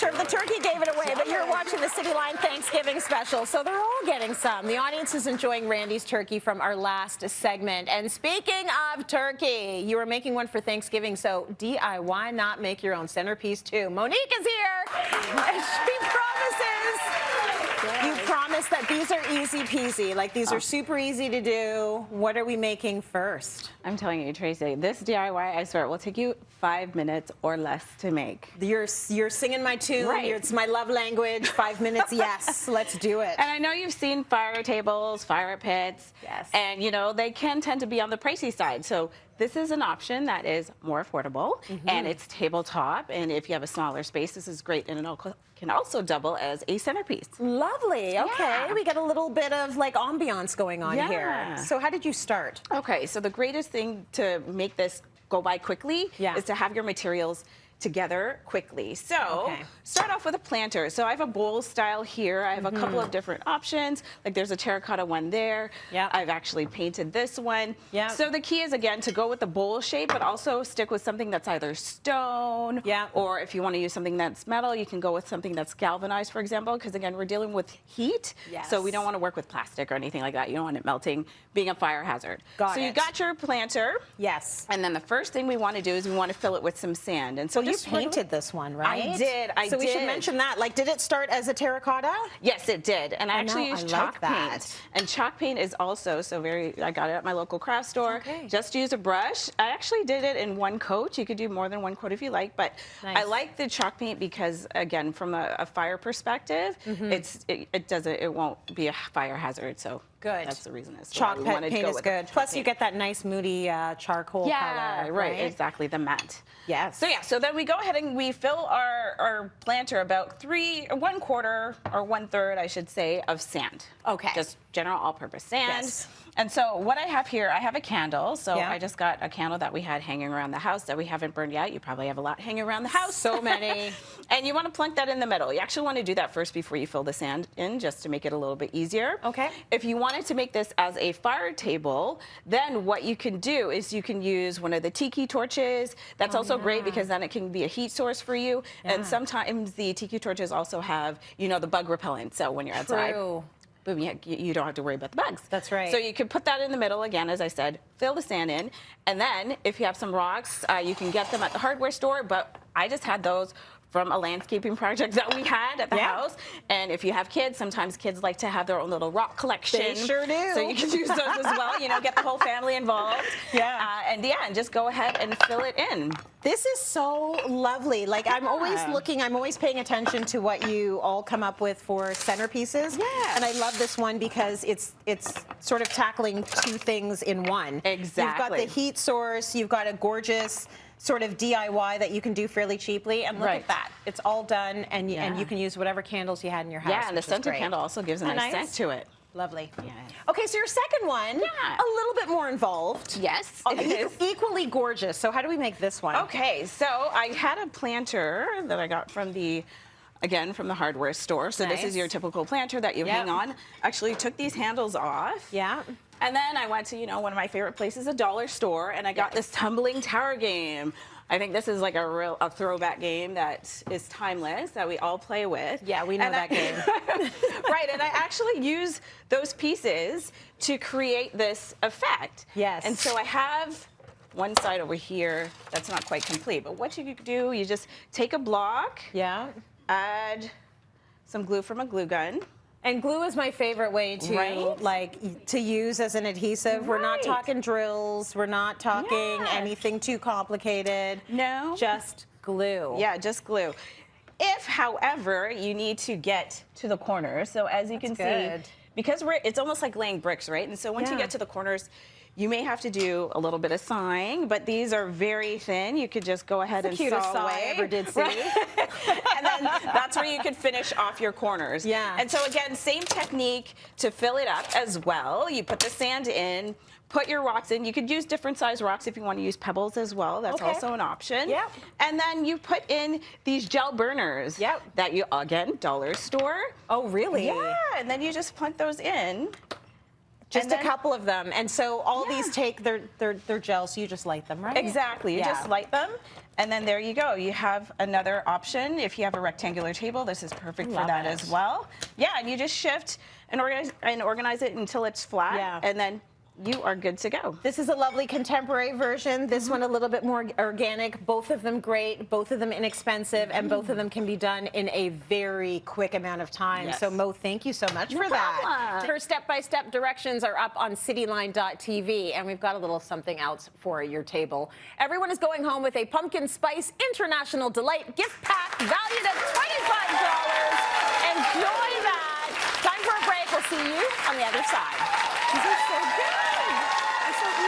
not sure if the turkey gave it away, but you're watching the Cityline Thanksgiving special, so they're all getting some. The audience is enjoying Randy's turkey from our last segment. And speaking of turkey, you were making one for Thanksgiving, so DIY, not make your own centerpiece too. Monique is here, and she promises. You promise that these are easy peasy, like these are super easy to do. What are we making first? I'm telling you, Tracy, this DIY, I swear, will take you 5 minutes or less to make. You're singing my tune. Right. It's my love language. 5 minutes, yes. Let's do it. And I know you've seen fire tables, fire pits. Yes. And, you know, they can tend to be on the pricey side. So this is an option that is more affordable, and it's tabletop. And if you have a smaller space, this is great. And it can also double as a centerpiece. Lovely. Okay. Yeah. We got a little bit of like ambiance going on Yeah. here. So how did you start? Okay, so the greatest thing to make this go by quickly is to have your materials together quickly. So start off with a planter. So I have a bowl style here. I have a couple of different options. Like there's a terracotta one there. Yeah. I've actually painted this one. Yeah. So the key is, again, to go with the bowl shape, but also stick with something that's either stone, or if you want to use something that's metal, you can go with something that's galvanized, for example, because again, we're dealing with heat. Yes. So we don't want to work with plastic or anything like that. You don't want it melting, being a fire hazard. So you got your planter. Yes. And then the first thing we want to do is we want to fill it with some sand. And so you painted this one, right? I did. So we should mention that. Like, did it start as a terracotta? Yes, it did. And I actually used chalk like paint. And chalk paint is also I got it at my local craft store. Okay. Just use a brush. I actually did it in one coat. You could do more than one coat if you like, but I like the chalk paint because, again, from a fire perspective, it won't be a fire hazard. So good. That's the reason. Chalk paint is good. Plus, you get that nice moody charcoal color. Yeah, right. Exactly, the matte. Yes. So yeah, so then we go ahead and we fill our planter about 1/4 or 1/3, I should say, of sand. Okay. Just general all-purpose sand. Yes. And so what I have here, I have a candle. So I just got a candle that we had hanging around the house that we haven't burned yet. You probably have a lot hanging around the house. So many. And you want to plunk that in the middle. You actually want to do that first before you fill the sand in, just to make it a little bit easier. Okay. If you wanted to make this as a fire table, then what you can do is you can use one of the tiki torches. That's also great because then it can be a heat source for you. And sometimes the tiki torches also have, you know, the bug repellent. So when you're outside, boom, you don't have to worry about the bugs. That's right. So you can put that in the middle, again, as I said, fill the sand in. And then if you have some rocks, you can get them at the hardware store. But I just had those from a landscaping project that we had at the house. And if you have kids, sometimes kids like to have their own little rock collection. They sure do. So you can use those as well, you know, get the whole family involved. And just go ahead and fill it in. This is so lovely. Like, I'm always looking, I'm always paying attention to what you all come up with for centerpieces. And I love this one because it's sort of tackling two things in one. Exactly. You've got the heat source, you've got a gorgeous sort of DIY that you can do fairly cheaply, and look at that. It's all done, and you can use whatever candles you had in your house. Yeah, and the scented candle also gives a nice scent to it. Lovely. Okay, so your second one, a little bit more involved. Yes, equally gorgeous. So how do we make this one? Okay, so I had a planter that I got from the hardware store. So this is your typical planter that you hang on. Actually took these handles off. Yeah. And then I went to, you know, one of my favorite places, a dollar store, and I got this tumbling tower game. I think this is like a throwback game that is timeless, that we all play with. Yeah, we know that game. Right, and I actually use those pieces to create this effect. Yes. And so I have one side over here that's not quite complete, but what you do, you just take a block, add some glue from a glue gun. And glue is my favorite way to to use as an adhesive. We're not talking drills. We're not talking anything too complicated. No. Just glue. Yeah, just glue. If, however, you need to get to the corners, so as you can see, because it's almost like laying bricks, right? And so once you get to the corners, you may have to do a little bit of sawing, but these are very thin. You could just go ahead and saw away. I ever did see. And then that's where you could finish off your corners. Yeah. And so again, same technique to fill it up as well. You put the sand in, put your rocks in. You could use different size rocks if you want to use pebbles as well. That's also an option. Yep. And then you put in these gel burners that you, again, dollar store. Oh, really? Yeah, and then you just plunk those in. Just a couple of them. And so all these take their gel, so you just light them, right? Exactly. You just light them, and then there you go. You have another option. If you have a rectangular table, this is perfect for that as well. Yeah, and you just shift and organize it until it's flat, and then you are good to go. This is a lovely contemporary version. This one a little bit more organic. Both of them great. Both of them inexpensive, and both of them can be done in a very quick amount of time. So Mo, thank you so much for that. Her step-by-step directions are up on cityline.tv, and we've got a little something else for your table. Everyone is going home with a Pumpkin Spice International Delight gift pack valued at $25. Enjoy that. Time for a break. We'll see you on the other side. These are so good.